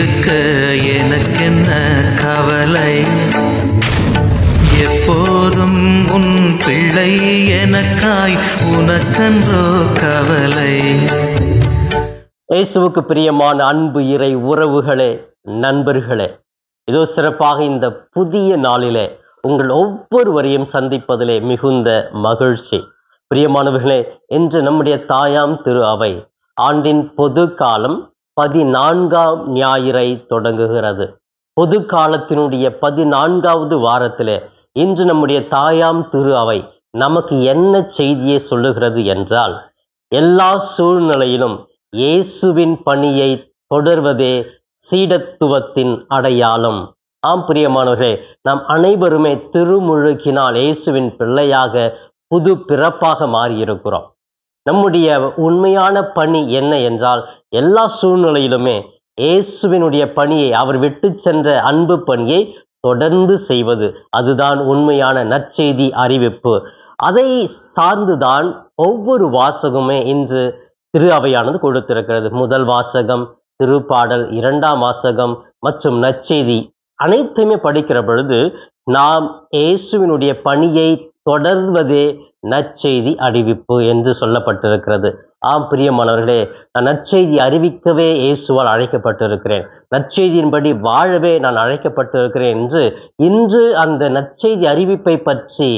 இருக்க எனக்கென்ன கவலை, எப்போதும் உன் பிள்ளை எனக்காய் உனக்கன்றோ கவலை. இயேசுவுக்கு பிரியமான அன்பு இறை உறவுகளே, நண்பர்களே, இதோ சிறப்பாக இந்த புதிய நாளிலே உங்கள் ஒவ்வொருவரையும் சந்திப்பதிலே மிகுந்த மகிழ்ச்சி. பிரியமானவர்களே, இன்று நம்முடைய தாயாம் திரு அவை ஆண்டின் பொது காலம் 14ஆம் ஞாயிறை தொடங்குகிறது. பொது காலத்தினுடைய 14வது வாரத்திலே இன்று நம்முடைய தாயாம் திரு அவை நமக்கு என்ன செய்தியை சொல்லுகிறது என்றால், எல்லா சூழ்நிலையிலும் இயேசுவின் பணியை தொடர்வதே சீடத்துவத்தின் அடையாளம். ஆம் பிரியமானவர்களே, நாம் அனைவருமே திருமுழுக்கினால் இயேசுவின் பிள்ளையாக புது பிறப்பாக மாறியிருக்கிறோம். நம்முடைய உண்மையான பணி என்ன என்றால், எல்லா சூழ்நிலையிலுமே இயேசுவினுடைய பணியை, அவர் விட்டு சென்ற அன்பு பணியை தொடர்ந்து செய்வது. அதுதான் உண்மையான நற்செய்தி அறிவிப்பு. அதை சார்ந்துதான் ஒவ்வொரு வாசகமே இன்று திரு அவையானது கொடுத்திருக்கிறது. முதல் வாசகம் திருப்பாடல், 2ஆம் வாசகம் மற்றும் நற்செய்தி அனைத்துமே படிக்கிற பொழுது நாம் இயேசுவினுடைய பணியை தொடர்வதே நற்செய்தி அறிவிப்பு என்று சொல்லப்பட்டிருக்கிறது. ஆம் பிரியமானவர்களே, நான் நற்செய்தி அறிவிக்கவே இயேசுவால் அழைக்கப்பட்டிருக்கிறேன், நற்செய்தியின்படி வாழவே நான் அழைக்கப்பட்டிருக்கிறேன் என்று இன்று அந்த நற்செய்தி அறிவிப்பை பற்றி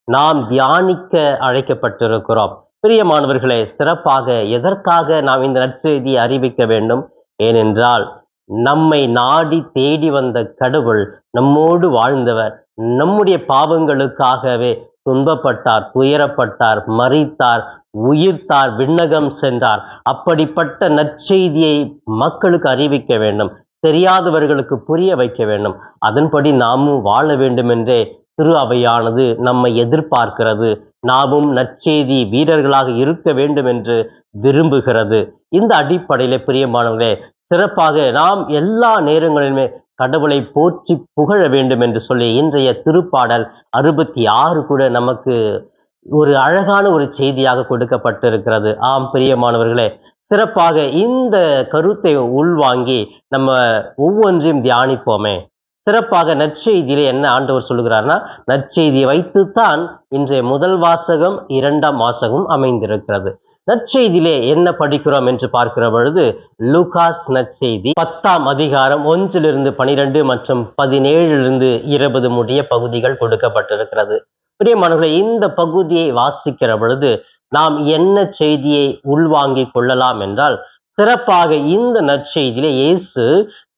நாம் தியானிக்க அழைக்கப்பட்டிருக்கிறோம். பிரியமானவர்களே, சிறப்பாக எதற்காக நாம் இந்த நற்செய்தியை அறிவிக்க வேண்டும்? ஏனென்றால் நம்மை நாடி தேடி வந்த கடவுள், நம்மோடு வாழ்ந்தவர், நம்முடைய பாவங்களுக்காகவே துன்பப்பட்டார், துயரப்பட்டார், மரித்தார், உயிர்த்தார், விண்ணகம் சென்றார். அப்படிப்பட்ட நற்செய்தியை மக்களுக்கு அறிவிக்க வேண்டும், தெரியாதவர்களுக்கு புரிய வைக்க வேண்டும். அதன்படி நாமும் வாழ வேண்டும் என்றே திரு அவையானது நம்மை எதிர்பார்க்கிறது. நாமும் நற்செய்தி வீரர்களாக இருக்க வேண்டும் என்று விரும்புகிறது. இந்த அடிப்படையிலே பிரியமானவர்களே, சிறப்பாக நாம் எல்லா நேரங்களிலுமே கடவுளை போற்றி புகழ வேண்டும் என்று சொல்லி இன்றைய திருப்பாடல் 66 கூட நமக்கு ஒரு அழகான ஒரு செய்தியாக கொடுக்கப்பட்டிருக்கிறது. ஆம் பிரியமானவர்களே, சிறப்பாக இந்த கருத்தை உள்வாங்கி நம்ம ஒவ்வொன்றையும் தியானிப்போமே. சிறப்பாக நற்செய்தியிலே என்ன ஆண்டவர் சொல்லுகிறார்னா, நற்செய்தியை வைத்துத்தான் இன்றைய முதல் வாசகம் 2ஆம் வாசகம் அமைந்திருக்கிறது. நற்செய்தியிலே என்ன படிக்கிறோம் என்று பார்க்கிற பொழுது, லூகாஸ் நற்செய்தி 10ஆம் அதிகாரம் 1-12 மற்றும் 17-20 முடிய பகுதிகள் கொடுக்கப்பட்டிருக்கிறது. பிரியமானவர்களே, இந்த பகுதியை வாசிக்கிற பொழுது நாம் என்ன செய்தியை உள்வாங்கிக் கொள்ளலாம் என்றால், சிறப்பாக இந்த நற்செய்தியிலே இயேசு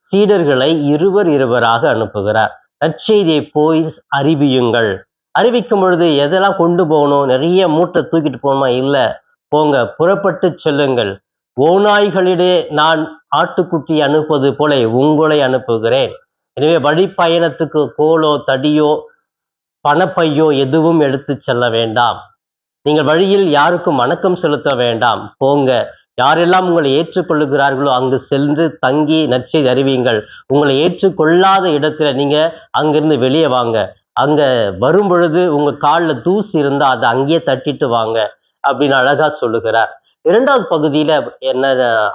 சீடர்களை இருவராக அனுப்புகிறார். நற்செய்தியை போய் அறிவியுங்கள். அறிவிக்கும் பொழுது எதெல்லாம் கொண்டு போகணும்? நிறைய மூட்டை தூக்கிட்டு போகணுமா? இல்லை, போங்க, புறப்பட்டு செல்லுங்கள். ஓநாய்களிடையே நான் ஆட்டுக்குட்டி அனுப்புவது போல உங்களை அனுப்புகிறேன். எனவே வழிப்பயணத்துக்கு கோலோ தடியோ பணப்பையோ எதுவும் எடுத்து செல்ல வேண்டாம். நீங்கள் வழியில் யாருக்கும் வணக்கம் செலுத்த வேண்டாம். போங்க, யாரெல்லாம் உங்களை ஏற்றுக்கொள்ளுகிறார்களோ அங்கு சென்று தங்கி நற்செய்தி அறிவியுங்கள். உங்களை ஏற்றுக்கொள்ளாத இடத்துல நீங்க அங்கிருந்து வெளியே வாங்க. அங்க வரும் பொழுது உங்க காலில் தூசி இருந்தா அதை அங்கேயே தட்டிட்டு வாங்க அப்படின்னு அழகா சொல்லுகிறார். 2வது பகுதியில என்ன,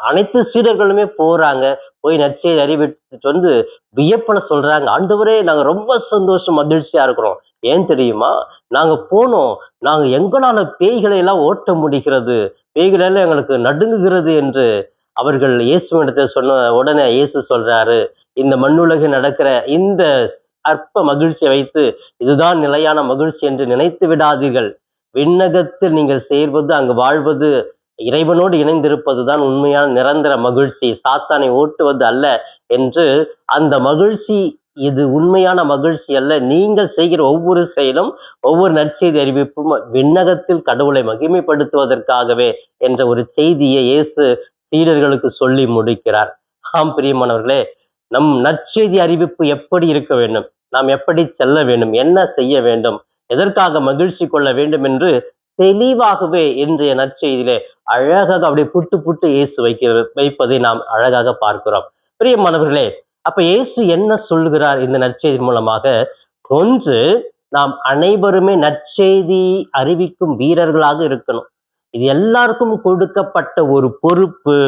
அனைத்து சீடர்களுமே போறாங்க. போய் நற்செய்தி அறிவித்துட்டு வந்து வியப்பன சொல்றாங்க, ஆண்டவரே நாங்க ரொம்ப சந்தோஷம் மகிழ்ச்சியா இருக்கிறோம். ஏன் தெரியுமா? நாங்க போனோம், நாங்க எங்களால பேய்களை எல்லாம் ஓட்ட முடிகிறது, பேய்களெல்லாம் எங்களுக்கு நடுங்குகிறது என்று அவர்கள் இயேசுவிடத்தை சொன்ன உடனே இயேசு சொல்றாரு, இந்த மண்ணுலகில் நடக்கிற இந்த அற்ப மகிழ்ச்சியை வைத்து இதுதான் நிலையான மகிழ்ச்சி என்று நினைத்து விடாதீர்கள். விண்ணகத்தில் நீங்கள் சேர்வது, அங்கு வாழ்வது, இறைவனோடு இணைந்திருப்பதுதான் உண்மையான நிரந்தர மகிழ்ச்சி, சாத்தானை ஓட்டுவது அல்ல என்று. அந்த மகிழ்ச்சி இது உண்மையான மகிழ்ச்சி அல்ல. நீங்கள் செய்கிற ஒவ்வொரு செயலும், ஒவ்வொரு நற்செய்தி அறிவிப்பும் விண்ணகத்தில் கடவுளை மகிமைப்படுத்துவதற்காகவே என்ற ஒரு செய்தியை இயேசு சீடர்களுக்கு சொல்லி முடிக்கிறார். ஆம் பிரியமானவர்களே, நம் நற்செய்தி அறிவிப்பு எப்படி இருக்க வேண்டும், நாம் எப்படி செல்ல வேண்டும், என்ன செய்ய வேண்டும், எதற்காக மகிழ்ச்சி கொள்ள வேண்டும் என்று தெளிவாகவே இன்றைய நற்செய்தியிலே அழகாக அப்படியே புட்டு இயேசு வைப்பதை நாம் அழகாக பார்க்கிறோம். பிரியமானவர்களே, அப்ப இயேசு என்ன சொல்கிறார் இந்த நற்செய்தி மூலமாக? ஒன்று, நாம் அனைவருமே நற்செய்தி அறிவிக்கும் வீரர்களாக இருக்கணும். இது எல்லாருக்கும் கொடுக்கப்பட்ட ஒரு பொறுப்பு.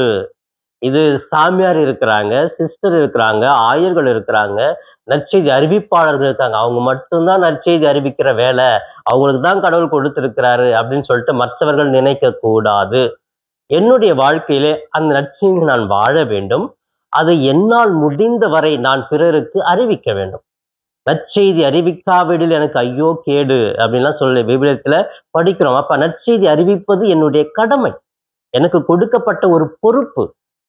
இது சாமியார் இருக்கிறாங்க, சிஸ்டர் இருக்கிறாங்க, ஆயர்கள் இருக்கிறாங்க, நற்செய்தி அறிவிப்பாளர்கள் இருக்காங்க. அவங்க மட்டும்தான் நற்செய்தி அறிவிக்கிற வேலை, அவங்களுக்கு தான் கடவுள் கொடுத்திருக்கிறாரு அப்படின்னு சொல்லிட்டு மற்றவர்கள் நினைக்க கூடாது. என்னுடைய வாழ்க்கையிலே அந்த நற்செய்தி நான் வாழ வேண்டும். அதை என்னால் முடிந்த வரை நான் பிறருக்கு அறிவிக்க வேண்டும். நற்செய்தி அறிவிக்காவிடில் எனக்கு ஐயோ கேடு அப்படின்லாம் சொல்லி விவிலியத்துல படிக்கிறோம். அப்ப நற்செய்தி அறிவிப்பது என்னுடைய கடமை, எனக்கு கொடுக்கப்பட்ட ஒரு பொறுப்பு.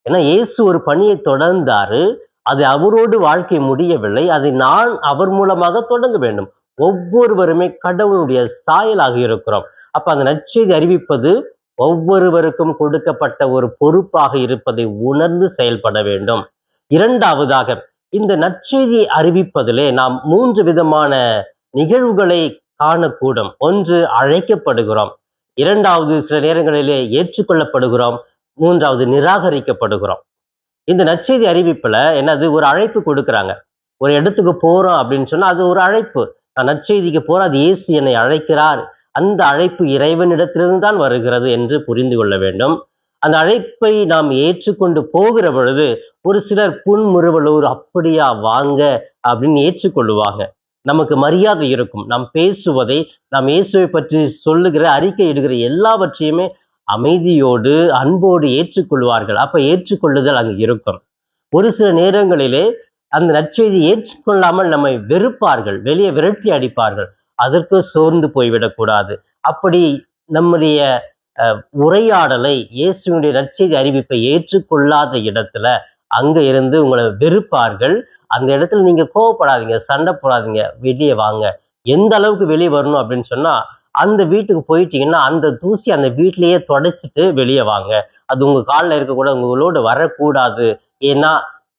ஏன்னா இயேசு ஒரு பணியை தொடர்ந்தாரு, அது அவரோடு வாழ்க்கை முடியவில்லை, அதை நான் அவர் மூலமாக தொடங்க வேண்டும். ஒவ்வொருவருமே கடவுளுடைய சாயலாக இருக்கிறோம். அப்ப அந்த நற்செய்தி அறிவிப்பது ஒவ்வொருவருக்கும் கொடுக்கப்பட்ட ஒரு பொறுப்பாக இருப்பதை உணர்ந்து செயல்பட வேண்டும். இரண்டாவதாக, இந்த நற்செய்தியை அறிவிப்பதிலே நாம் 3 விதமான நிகழ்வுகளை காணக்கூடும். ஒன்று, அழைக்கப்படுகிறோம். இரண்டாவது, சில நேரங்களிலே ஏற்றுக்கொள்ளப்படுகிறோம். மூன்றாவது, நிராகரிக்கப்படுகிறோம். இந்த நற்செய்தி அறிவிப்புல என்னது, ஒரு அழைப்பு கொடுக்குறாங்க. ஒரு இடத்துக்கு போறோம் அப்படின்னு சொன்னா அது ஒரு அழைப்பு. நான் நற்செய்திக்கு போறேன், அது இயேசு என்னை அழைக்கிறார். அந்த அழைப்பு இறைவனிடத்திலிருந்து தான் வருகிறது என்று புரிந்து கொள்ள வேண்டும். அந்த அழைப்பை நாம் ஏற்றுக்கொண்டு போகிற பொழுது ஒரு சிலர் புன்முறுவலூர், அப்படியா வாங்க அப்படின்னு ஏற்றுக்கொள்ளுவாங்க. நமக்கு மரியாதை இருக்கும். நாம் பேசுவதை, நாம் இயேசுவை பற்றி சொல்லுகிற அறிக்கை இடுகிற எல்லாவற்றையுமே அமைதியோடு அன்போடு ஏற்றுக்கொள்வார்கள். அப்ப ஏற்றுக்கொள்ளுதல் அங்கு இருக்கும். ஒரு சில நேரங்களிலே அந்த நற்செய்தி ஏற்றுக்கொள்ளாமல் நம்மை வெறுப்பார்கள், வெளியே விரட்டி அடிப்பார்கள். அதற்கு சோர்ந்து போய்விடக்கூடாது. அப்படி நம்முடைய உரையாடலை, இயேசுனுடைய நற்செய்தி அறிவிப்பை ஏற்றுக்கொள்ளாத இடத்துல அங்க இருந்து உங்களை வெறுப்பார்கள். அந்த இடத்துல நீங்க கோவப்படாதீங்க, சண்டை போடாதீங்க, வெளியே வாங்க. எந்த அளவுக்கு வெளியே வரணும் அப்படின்னு சொன்னா, அந்த வீட்டுக்கு போயிட்டீங்கன்னா அந்த தூசி அந்த வீட்டிலேயே தொடச்சிட்டு வெளியே வாங்க. அது உங்க காலில் இருக்கக்கூடாது, உங்களோடு வரக்கூடாது. ஏன்னா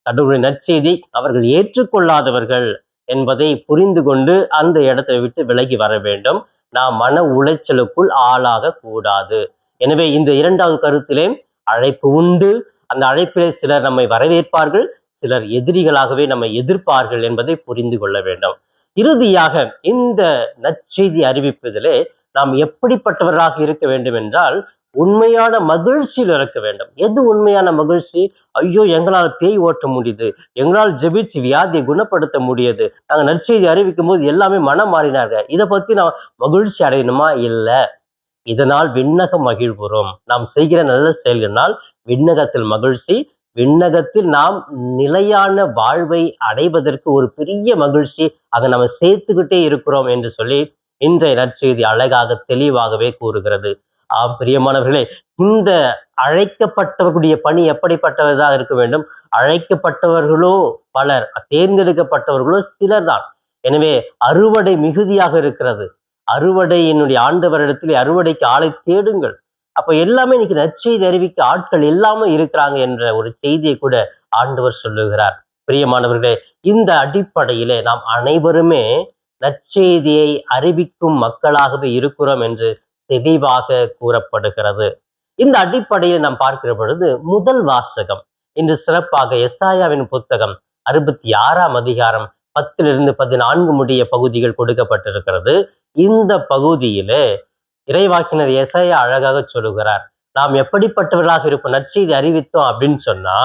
கடவுளுடைய நற்செய்தி அவர்கள் ஏற்றுக்கொள்ளாதவர்கள் என்பதை புரிந்து கொண்டு அந்த இடத்தை விட்டு விலகி வர வேண்டும். நாம் மன உளைச்சலுக்குள் ஆளாக கூடாது. எனவே இந்த இரண்டாவது கருத்திலே அழைப்பு உண்டு. அந்த அழைப்பிலே சிலர் நம்மை வரவேற்பார்கள், சிலர் எதிரிகளாகவே நம்மை எதிர்ப்பார்கள் என்பதை புரிந்து கொள்ள வேண்டும். இறுதியாக இந்த நற்செய்தி அறிவிப்பதிலே நாம் எப்படிப்பட்டவர்களாக இருக்க வேண்டும் என்றால், உண்மையான மகிழ்ச்சியில் இருக்க வேண்டும். எது உண்மையான மகிழ்ச்சி? ஐயோ எங்களால் பேய் ஓட்ட முடியுது, எங்களால் ஜெபிச்சு வியாதியை குணப்படுத்த முடியுது, நாங்க நற்செய்தி அறிவிக்கும் போது எல்லாமே மனம் மாறினார்கள், இதை பத்தி நான் மகிழ்ச்சி அடையணுமா? இல்லை. இதனால் விண்ணகம் மகிழ்வுறும். நாம் செய்கிற நல்ல செயல்களால் விண்ணகத்தில் மகிழ்ச்சி, விண்ணகத்தில் நாம் நிலையான வாழ்வை அடைவதற்கு ஒரு பெரிய மகிழ்ச்சி அதை நம்ம சேர்த்துக்கிட்டே இருக்கிறோம் என்று சொல்லி இன்றைய நற்செய்தி அழகாக தெளிவாகவே கூறுகிறது. ஆம் பிரியமானவர்களே, இந்த அழைக்கப்பட்டவர்களுடைய பணி எப்படிப்பட்டதாக இருக்க வேண்டும்? அழைக்கப்பட்டவர்களோ பலர், தேர்ந்தெடுக்கப்பட்டவர்களோ சிலர் தான். எனவே அறுவடை மிகுதியாக இருக்கிறது. அறுவடையினுடைய ஆண்டவரிடத்திலே அறுவடைக்கு ஆளை தேடுங்கள். அப்ப எல்லாமே இன்னைக்கு நற்செய்தி அறிவிக்க ஆட்கள் எல்லாமே இருக்கிறாங்க என்ற ஒரு செய்தியை கூட ஆண்டவர் சொல்லுகிறார். பிரியமானவர்களே, இந்த அடிப்படையிலே நாம் அனைவருமே நற்செய்தியை அறிவிக்கும் மக்களாகவே இருக்கிறோம் என்று தெளிவாக கூறப்படுகிறது. இந்த அடிப்படையில் நாம் பார்க்கிற பொழுது முதல் வாசகம் இன்று சிறப்பாக எசாயாவின் புத்தகம் 66ஆம் அதிகாரம் 10-14 முடிய பகுதிகள் கொடுக்கப்பட்டிருக்கிறது. இந்த பகுதியிலே இறைவாக்கினர் எசாயா அழகாக சொல்லுகிறார். நாம் எப்படிப்பட்டவர்களாக இருப்போம்? நற்செய்தி அறிவித்தோம் அப்படின்னு சொன்னா,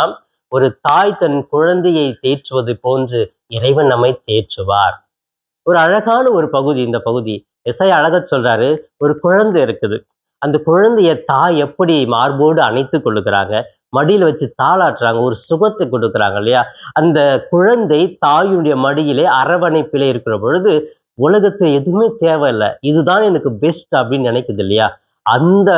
ஒரு தாய் தன் குழந்தையை தேற்றுவது போன்று இறைவன் நம்மை தேற்றுவார். ஒரு அழகான ஒரு பகுதி இந்த பகுதி. எசாயா அழகா சொல்றாரு, ஒரு குழந்தை இருக்குது, அந்த குழந்தைய தாய் எப்படி மார்போடு அணைத்து கொள்ளுகிறாங்க, மடியில வச்சு தாளாட்டுறாங்க, ஒரு சுகத்தை கொடுக்குறாங்க இல்லையா? அந்த குழந்தை தாயுடைய மடியிலே அரவணைப்பிலே இருக்கிற பொழுது உலகத்துல எதுவுமே தேவையில்லை, இதுதான் எனக்கு பெஸ்ட் அப்படின்னு நினைக்குது இல்லையா? அந்த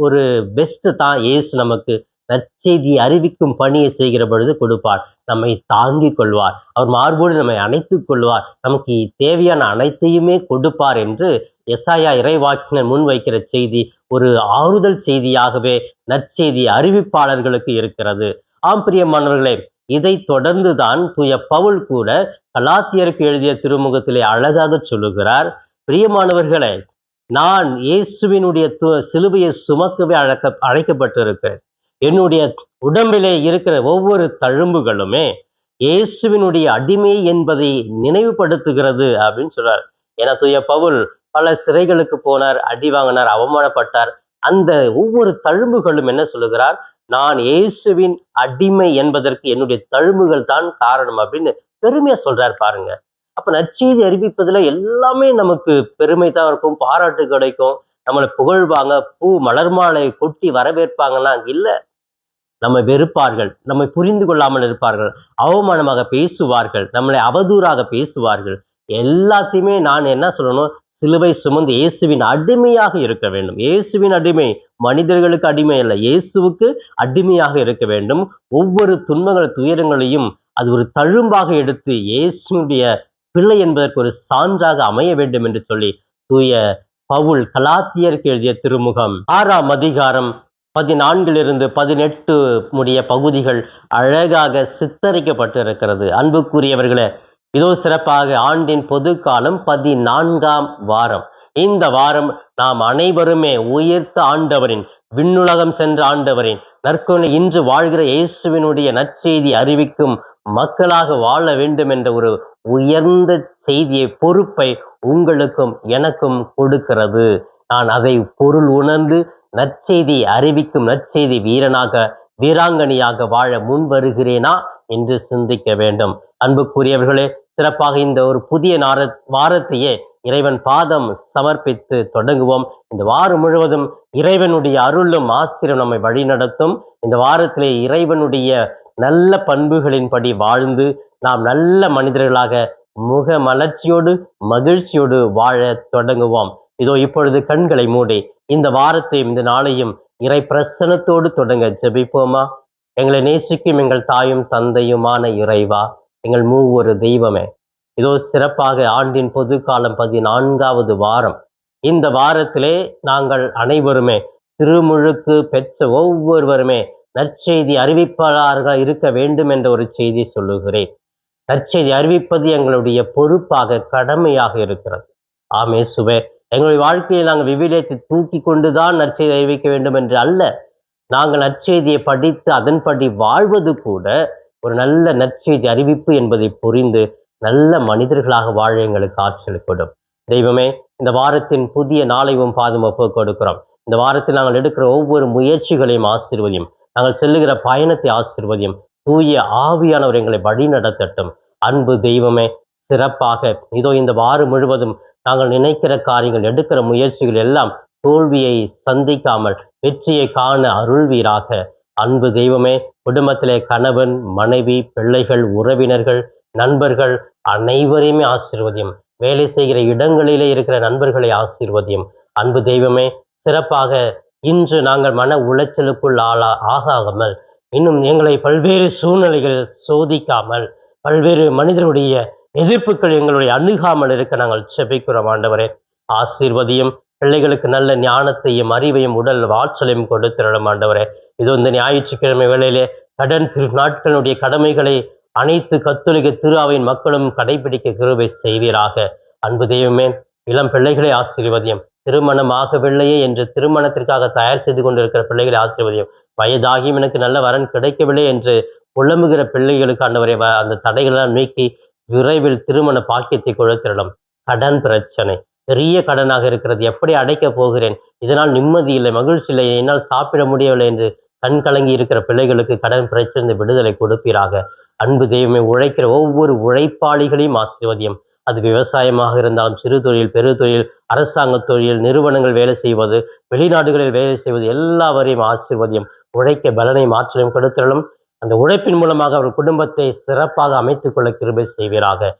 ஒரு பெஸ்ட் தான் இயேசு நமக்கு நற்செய்தி அறிவிக்கும் பணியை செய்கிற பொழுது கொடுப்பார். நம்மை தாங்கிக் கொள்வார், அவர் மார்போடு நம்மை அணைத்துக் கொள்வார், நமக்கு தேவையான அனைத்தையுமே கொடுப்பார் என்று எசாயா இறைவாக்கினர் முன்வைக்கிற செய்தி ஒரு ஆறுதல் செய்தியாகவே நற்செய்தி அறிவிப்பாளர்களுக்கு இருக்கிறது. ஆம் பிரியமானவர்களே, இதை தொடர்ந்துதான் தூய பவுல் கூட கலாத்தியருக்கு எழுதிய திருமுகத்திலே அழகாக சொல்லுகிறார். பிரியமானவர்களே, நான் இயேசுவினுடைய சிலுவையை சுமக்கவே அழைக்கப்பட்டிருக்கிறேன். என்னுடைய உடம்பிலே இருக்கிற ஒவ்வொரு தழும்புகளுமே இயேசுவினுடைய அடிமை என்பதை நினைவுபடுத்துகிறது அப்படின்னு சொல்றார். ஏன்னா தூய பவுல் பல சிறைகளுக்கு போனார், அடி வாங்கினார், அவமானப்பட்டார். அந்த ஒவ்வொரு தழும்புகளும் என்ன சொல்லுகிறார்? நான் இயேசுவின் அடிமை என்பதற்கு என்னுடைய தழும்புகள் தான் காரணம் அப்படின்னு பெருமையா சொல்றாரு பாருங்க. அப்ப நற்செய்தி அறிவிப்பதுல எல்லாமே நமக்கு பெருமை தான் இருக்கும், பாராட்டு கிடைக்கும், நம்மளை புகழ்வாங்க, பூ மலர் மாலை கொட்டி வரவேற்பாங்கன்னா அங்க இல்ல. நம்மை வெறுப்பார்கள், நம்மை புரிந்து கொள்ளாமல் இருப்பார்கள், அவமானமாக பேசுவார்கள், நம்மளை அவதூறாக பேசுவார்கள். எல்லாத்தையுமே நான் என்ன சொல்லணும், சிலுவை சுமந்து இயேசுவின் அடிமையாக இருக்க வேண்டும். இயேசுவின் அடிமை, மனிதர்களுக்கு அடிமை அல்ல, இயேசுவுக்கு அடிமையாக இருக்க வேண்டும். ஒவ்வொரு துன்பங்கள் துயரங்களையும் அது ஒரு தழும்பாக எடுத்து இயேசுடைய பிள்ளை என்பதற்கு ஒரு சான்றாக அமைய வேண்டும் என்று சொல்லி தூய பவுல் கலாத்தியருக்கு எழுதிய திருமுகம் 6ஆம் அதிகாரம் 14-18 முடிய பகுதிகள் அழகாக சித்தரிக்கப்பட்டிருக்கிறது. அன்புக்குரியவர்களே, இதோ சிறப்பாக ஆண்டின் பொது காலம் 14ஆம் வாரம். இந்த வாரம் நாம் அனைவருமே உயிர்த்த ஆண்டவரின், விண்ணுலகம் சென்ற ஆண்டவரின் நற்கொடை இன்று வாழ்கிற இயேசுவினுடைய நற்செய்தி அறிவிக்கும் மக்களாக வாழ வேண்டும் என்ற ஒரு உயர்ந்த செய்தியை, பொறுப்பை உங்களுக்கும் எனக்கும் கொடுக்கிறது. நான் அதை பொருள் உணர்ந்து நற்செய்தி அறிவிக்கும் நற்செய்தி வீரனாக, வீராங்கனியாக வாழ முன் வருகிறேனா என்று சிந்திக்க வேண்டும். அன்புக்குரியவர்களே, சிறப்பாக இந்த ஒரு புதிய வாரத்தையே இறைவன் பாதம் சமர்ப்பித்து தொடங்குவோம். இந்த வாரம் முழுவதும் இறைவனுடைய அருளும் ஆசிரும் நம்மை வழிநடத்தும். இந்த வாரத்திலே இறைவனுடைய நல்ல பண்புகளின்படி வாழ்ந்து நாம் நல்ல மனிதர்களாக முக மலர்ச்சியோடு மகிழ்ச்சியோடு வாழ தொடங்குவோம். இதோ இப்பொழுது கண்களை மூடி இந்த வாரத்தையும் இந்த நாளையும் இறை பிரசன்னத்தோடு தொடங்க ஜெபிப்போமா? எங்களை நேசிக்கும் எங்கள் தாயும் தந்தையுமான இறைவா, எங்கள் மூவொரு தெய்வமே, இதோ சிறப்பாக ஆண்டின் பொது காலம் 14வது வாரம். இந்த வாரத்திலே நாங்கள் அனைவருமே திருமுழுக்கு பெற்ற ஒவ்வொருவருமே நற்செய்தி அறிவிப்பாளர்கள் இருக்க வேண்டும் என்ற ஒரு செய்தி சொல்லுகிறேன். நற்செய்தி அறிவிப்பது எங்களுடைய பொறுப்பாக, கடமையாக இருக்கிறது. ஆமேசுவே, எங்களுடைய வாழ்க்கையை நாங்கள் விவிலியத்தை தூக்கி கொண்டுதான் நற்செய்தி அறிவிக்க வேண்டும் என்று அல்ல, நாங்கள் நற்செய்தியை படித்து அதன்படி வாழ்வது கூட ஒரு நல்ல நற்செய்தி அறிவிப்பு என்பதை புரிந்து நல்ல மனிதர்களாக வாழ எங்களுக்கு ஆற்றல் கொடும். தெய்வமே, இந்த வாரத்தின் புதிய நாளையும் பாதம் ஒப்பு கொடுக்கிறோம். இந்த வாரத்தில் நாங்கள் எடுக்கிற ஒவ்வொரு முயற்சிகளையும் ஆசீர்வதியும், நாங்கள் செல்லுகிற பயணத்தை ஆசீர்வதியும், தூய ஆவியானவர் எங்களை வழி நடத்தட்டும். அன்பு தெய்வமே, சிறப்பாக இதோ இந்த வாரம் முழுவதும் நாங்கள் நினைக்கிற காரியங்கள், எடுக்கிற முயற்சிகள் எல்லாம் தோல்வியை சந்திக்காமல் வெற்றியை காண அருள்வீராக. அன்பு தெய்வமே, குடும்பத்திலே கணவன், மனைவி, பிள்ளைகள், உறவினர்கள், நண்பர்கள் அனைவரையுமே ஆசீர்வதியும். வேலை செய்கிற இடங்களிலே இருக்கிற நண்பர்களை ஆசீர்வதியும். அன்பு தெய்வமே, சிறப்பாக இன்று நாங்கள் மன உளைச்சலுக்குள் ஆகாமல், இன்னும் எங்களை பல்வேறு சூழ்நிலைகள் சோதிக்காமல், பல்வேறு மனிதனுடைய எதிர்ப்புகள் எங்களுடைய அணுகாமல் இருக்க நாங்கள் செபிக்கிறோம். ஆண்டவரே, ஆசீர்வதியும். பிள்ளைகளுக்கு நல்ல ஞானத்தையும் அறிவையும் உடல் ஆற்றலையும் கொடுத்திடும். ஆண்டவரே, இது இந்த ஞாயிற்றுக்கிழமை வேளையிலே கடன் நாட்களுடைய கடமைகளை அனைத்து கத்தோலிக்க திரு அவையின் மக்களும் கடைபிடிக்க கிருபை செய்வீராக. அன்பு தெய்வமே, இளம் பிள்ளைகளை ஆசீர்வதியும். திருமணம் ஆகவில்லையே என்று திருமணத்திற்காக தயார் செய்து கொண்டிருக்கிற பிள்ளைகளை ஆசீர்வதியும். வயதாகியும் எனக்கு நல்ல வரன் கிடைக்கவில்லை என்று புலம்புகிற பிள்ளைகளுக்கு ஆண்டவரே அந்த தடைகளெல்லாம் நீக்கி விரைவில் திருமண பாக்கியத்தை கொடுத்திடலாம். கடன் பிரச்சனை பெரிய கடனாக இருக்கிறது, எப்படி அடைக்கப் போகிறேன், இதனால் நிம்மதி இல்லை, மகிழ்ச்சி இல்லை, என்னால் சாப்பிட முடியவில்லை என்று கண் கலங்கி இருக்கிற பிள்ளைகளுக்கு கடன் பிரச்சனை விடுதலை கொடுப்பீராக. அன்பு தெய்வமே, உழைக்கிற ஒவ்வொரு உழைப்பாளிகளையும் ஆசீர்வதியும். அது விவசாயமாக இருந்தாலும், சிறு தொழில், பெரு தொழில், அரசாங்க தொழில், நிறுவனங்கள் வேலை செய்வது, வெளிநாடுகளில் வேலை செய்வது, எல்லாவரையும் ஆசீர்வதியும். உழைக்க பலனை மாற்றலையும் கொடுத்திடலும். அந்த உழைப்பின் மூலமாக அவர் குடும்பத்தை சிறப்பாக அமைத்துக் கொள்ள கிருபை செய்வீராக.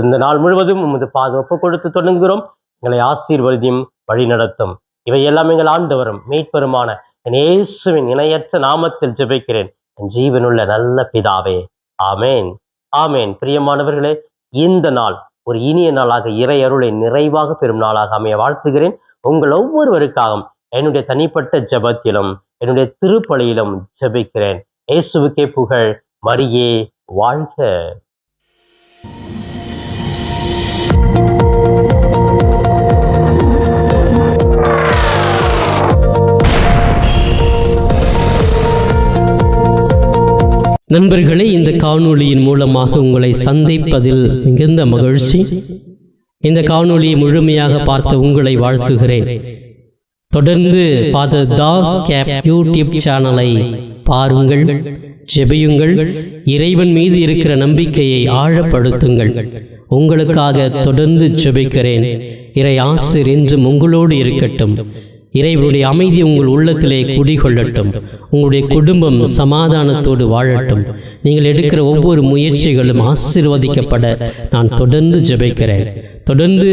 இந்த நாள் முழுவதும் உமது பாதுகாப்பு கொடுத்து தொடங்குகிறோம். எங்களை ஆசீர்வதியும், வழி நடத்தும். இவை எல்லாம் எங்கள் ஆண்டவரும் மீட்பெருமான என் இயேசுவின் இணையற்ற நாமத்தில் ஜெபிக்கிறேன், என் ஜீவனுள்ள நல்ல பிதாவே. ஆமேன், ஆமேன். பிரியமானவர்களே, இந்த நாள் ஒரு இனிய நாளாக, இறை அருளை நிறைவாக பெறும் நாளாக அமைய வாழ்த்துகிறேன். உங்கள் ஒவ்வொருவருக்காகவும் என்னுடைய தனிப்பட்ட ஜெபத்திலும் என்னுடைய திருப்பலியிலும் ஜெபிக்கிறேன். இயேசுவுக்கே புகழ், மரியே வாழ்க. நண்பர்களே, இந்த காணொளியின் மூலமாக உங்களை சந்திப்பதில் மிகுந்த மகிழ்ச்சி. இந்த காணொளியை முழுமையாக பார்த்த உங்களை வாழ்த்துகிறேன். தொடர்ந்து ஃபாதர் தாஸ் கேப் யூடியூப் சேனலை பாருங்கள், ஜெபியுங்கள், இறைவன் மீது இருக்கிற நம்பிக்கையை ஆழப்படுத்துங்கள். உங்களுக்காக தொடர்ந்து ஜெபிக்கிறேன். இறை ஆசிர் என்றும் உங்களோடு இருக்கட்டும். இறைவனுடைய அமைதி உங்கள் உள்ளத்திலே குடிகொள்ளட்டும். உங்களுடைய குடும்பம் சமாதானத்தோடு வாழட்டும். நீங்கள் எடுக்கிற ஒவ்வொரு முயற்சிகளும் ஆசீர்வதிக்கப்பட நான் தொடர்ந்து ஜெபிக்கிறேன். தொடர்ந்து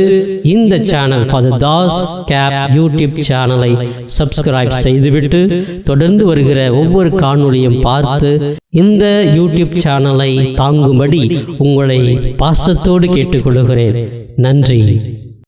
இந்த சேனல் ஃபாதர் தாஸ் கேப் யூடியூப் சேனலை சப்ஸ்கிரைப் செய்துவிட்டு தொடர்ந்து வருகிற ஒவ்வொரு காணொளியும் பார்த்து இந்த யூடியூப் சேனலை தாங்கும்படி உங்களை பாசத்தோடு கேட்டுக்கொள்கிறேன். நன்றி.